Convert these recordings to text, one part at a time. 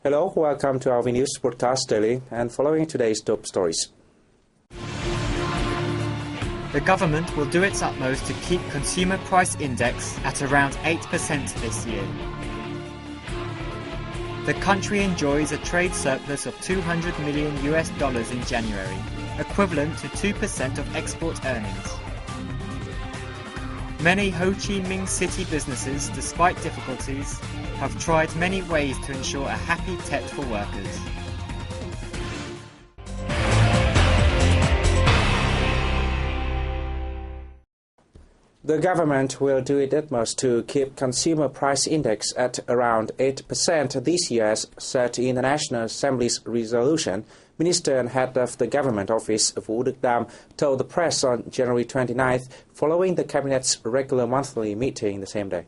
Hello, welcome to our news broadcast daily and following today's top stories. The government will do its utmost to keep consumer price index at around 8% this year. The country enjoys a trade surplus of $200 million in January, equivalent to 2% of export earnings. Many Ho Chi Minh City businesses, despite difficulties, have tried many ways to ensure a happy Tet for workers. The government will do its utmost to keep consumer price index at around 8% this year, as set in the National Assembly's resolution. Minister and head of the government office, Vũ Đức Đam, told the press on January 29th, following the cabinet's regular monthly meeting the same day.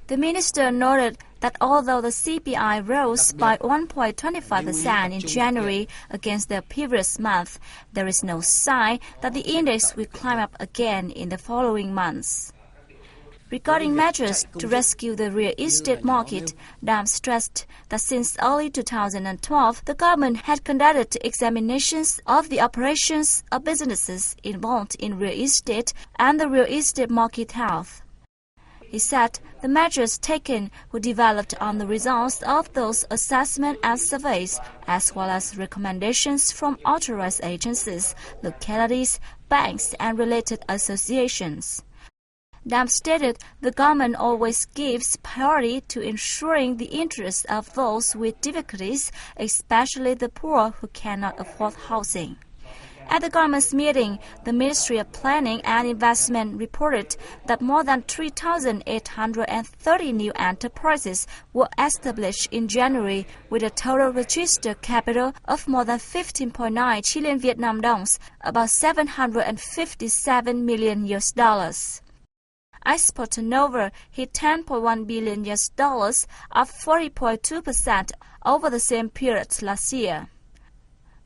The minister noted that although the CPI rose by 1.25% in January against the previous month, there is no sign that the index will climb up again in the following months. Regarding measures to rescue the real estate market, Đam stressed that since early 2012, the government had conducted examinations of the operations of businesses involved in real estate and the real estate market health. He said the measures taken were developed on the results of those assessments and surveys, as well as recommendations from authorized agencies, localities, banks, and related associations. Đam stated the government always gives priority to ensuring the interests of those with difficulties, especially the poor who cannot afford housing. At the government's meeting, the Ministry of Planning and Investment reported that more than 3,830 new enterprises were established in January, with a total registered capital of more than 15.9 trillion Vietnam dongs, about $757 million. Export turnover hit $10.1 billion, up 40.2% over the same period last year.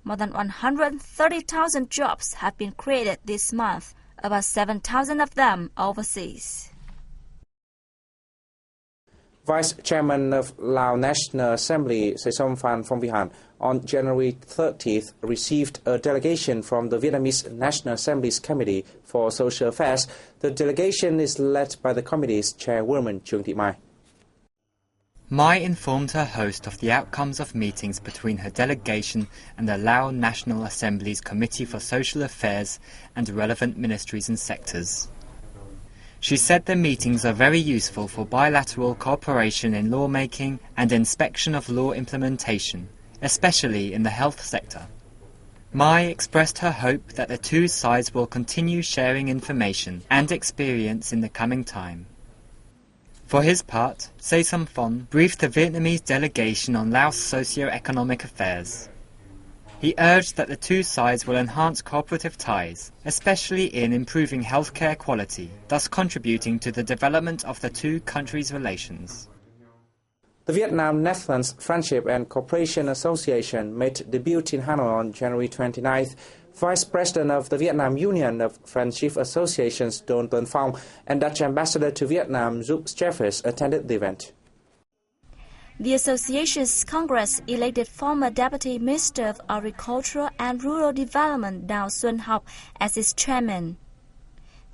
More than 130,000 jobs have been created this month, about 7,000 of them overseas. Vice Chairman of Lao National Assembly, Sompham Phongvihan, on January 30th received a delegation from the Vietnamese National Assembly's Committee for Social Affairs. The delegation is led by the committee's chairwoman, Trương Thị Mai. Mai informed her host of the outcomes of meetings between her delegation and the Lao National Assembly's Committee for Social Affairs and relevant ministries and sectors. She said the meetings are very useful for bilateral cooperation in lawmaking and inspection of law implementation, especially in the health sector. Mai expressed her hope that the two sides will continue sharing information and experience in the coming time. For his part, Sompham briefed the Vietnamese delegation on Laos socio-economic affairs. He urged that the two sides will enhance cooperative ties, especially in improving healthcare quality, thus contributing to the development of the two countries' relations. The Vietnam-Netherlands Friendship and Cooperation Association made debut in Hanoi on January 29th. Vice President of the Vietnam Union of Friendship Associations, Don Tuấn Phong, and Dutch Ambassador to Vietnam, Joep Jeffers, attended the event. The association's Congress elected former Deputy Minister of Agriculture and Rural Development Đào Xuân Học as its chairman.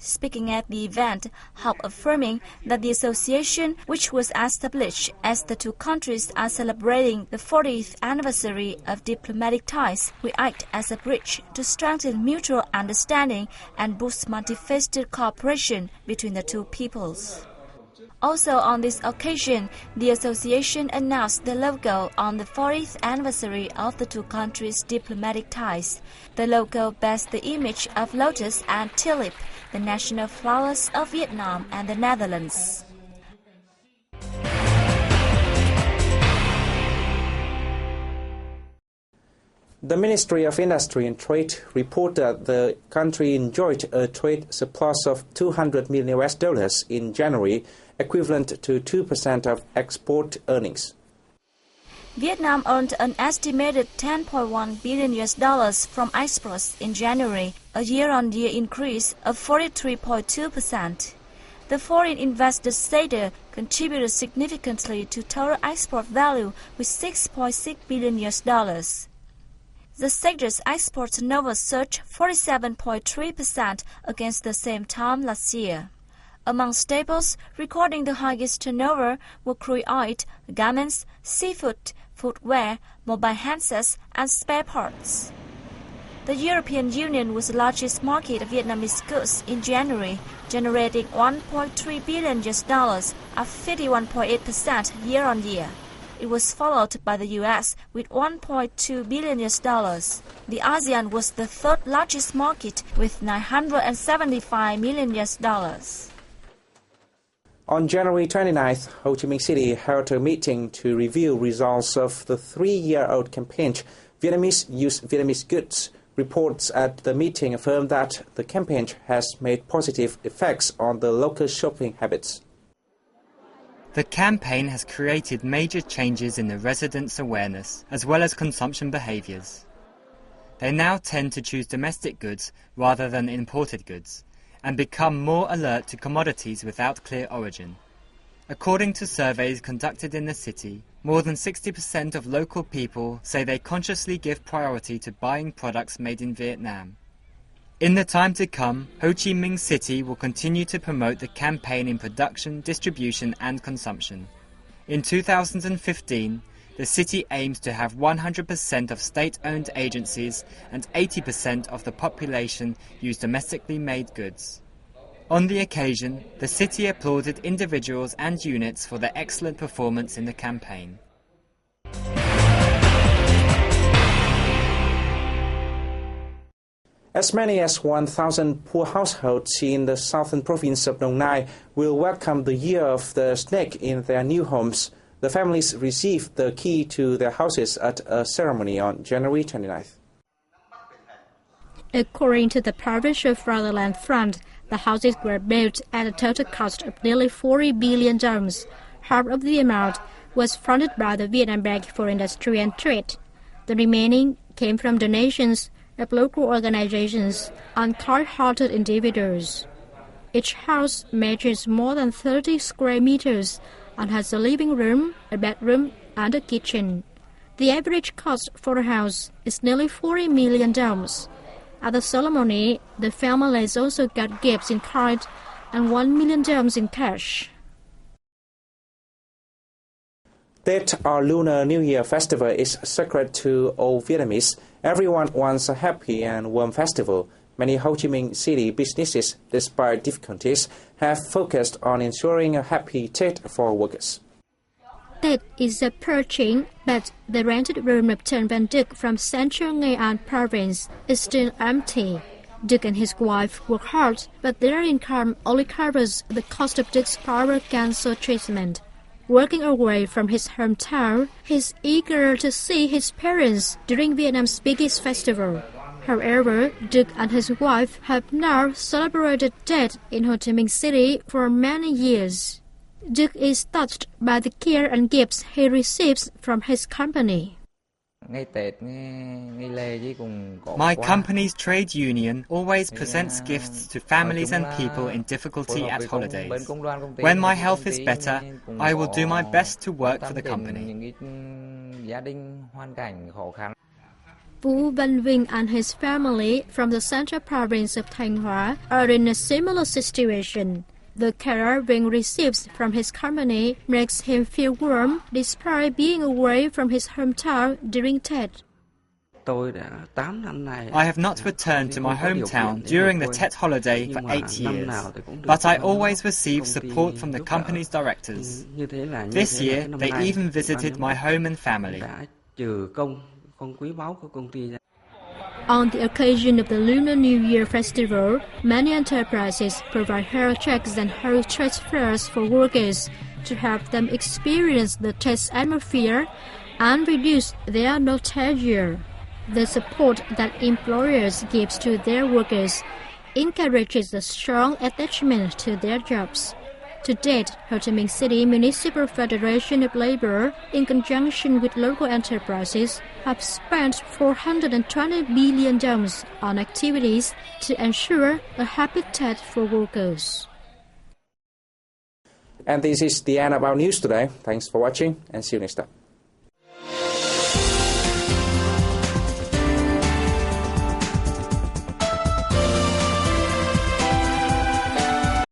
Speaking at the event, Học affirming that the association, which was established as the two countries are celebrating the 40th anniversary of diplomatic ties, will act as a bridge to strengthen mutual understanding and boost multifaceted cooperation between the two peoples. Also on this occasion, the association announced the logo on the 40th anniversary of the two countries' diplomatic ties. The logo bears the image of lotus and tulip, the national flowers of Vietnam and the Netherlands. The Ministry of Industry and Trade reported that the country enjoyed a trade surplus of $200 million in January, equivalent to 2% of export earnings. Vietnam earned an estimated $10.1 billion from exports in January, a year-on-year increase of 43.2%. The foreign investor sector contributed significantly to total export value with $6.6 billion. The sector's export turnover surged 47.3% against the same time last year. Among staples recording the highest turnover were crude oil, garments, seafood, footwear, mobile handsets, and spare parts. The European Union was the largest market of Vietnamese goods in January, generating $1.3 billion, up 51.8% year-on-year. It was followed by the U.S. with $1.2 billion. The ASEAN was the third largest market with $975 million. On January 29th, Ho Chi Minh City held a meeting to review results of the 3-year-old campaign, Vietnamese Use Vietnamese Goods. Reports at the meeting affirmed that the campaign has made positive effects on the local shopping habits. The campaign has created major changes in the residents' awareness, as well as consumption behaviours. They now tend to choose domestic goods rather than imported goods, and become more alert to commodities without clear origin. According to surveys conducted in the city, more than 60% of local people say they consciously give priority to buying products made in Vietnam. In the time to come, Ho Chi Minh City will continue to promote the campaign in production, distribution and consumption. In 2015, the city aims to have 100% of state-owned agencies and 80% of the population use domestically made goods. On the occasion, the city applauded individuals and units for their excellent performance in the campaign. As many as 1,000 poor households in the southern province of Dong Nai will welcome the Year of the Snake in their new homes. The families received the key to their houses at a ceremony on January 29th. According to the Provincial Fatherland Front, the houses were built at a total cost of nearly $40 billion. Half of the amount was funded by the Vietnam Bank for Industry and Trade. The remaining came from donations of local organizations and kind-hearted individuals. Each house measures more than 30 square meters and has a living room, a bedroom, and a kitchen. The average cost for a house is nearly $40 million. At the ceremony, the families also got gifts in kind and $1 million in cash. Tet or Lunar New Year festival is sacred to all Vietnamese. Everyone wants a happy and warm festival. Many Ho Chi Minh City businesses, despite difficulties, have focused on ensuring a happy Tet for workers. Tet is approaching, but the rented room of Trần Văn Đức from Central Nghệ An province is still empty. Đức and his wife work hard, but their income only covers the cost of Đức power cancer treatment. Working away from his hometown, he's eager to see his parents during Vietnam's biggest festival. However, Đức and his wife have now celebrated Tet in Ho Chi Minh City for many years. Đức is touched by the care and gifts he receives from his company. My company's trade union always presents gifts to families and people in difficulty at holidays. When my health is better, I will do my best to work for the company. Vũ Văn Vinh and his family from the central province of Thanh Hóa are in a similar situation. The care Vinh receives from his company makes him feel warm despite being away from his hometown during Tet. I have not returned to my hometown during the Tet holiday for 8 years, but I always receive support from the company's directors. This year, they even visited my home and family. On the occasion of the Lunar New Year festival, many enterprises provide health checks and health trade fairs for workers to help them experience the Tet atmosphere and reduce their nostalgia. The support that employers give to their workers encourages a strong attachment to their jobs. To date, Ho Chi Minh City Municipal Federation of Labor, in conjunction with local enterprises, have spent $420 billion on activities to ensure a happy Tet for workers. And this is the end of our news today. Thanks for watching and see you next time.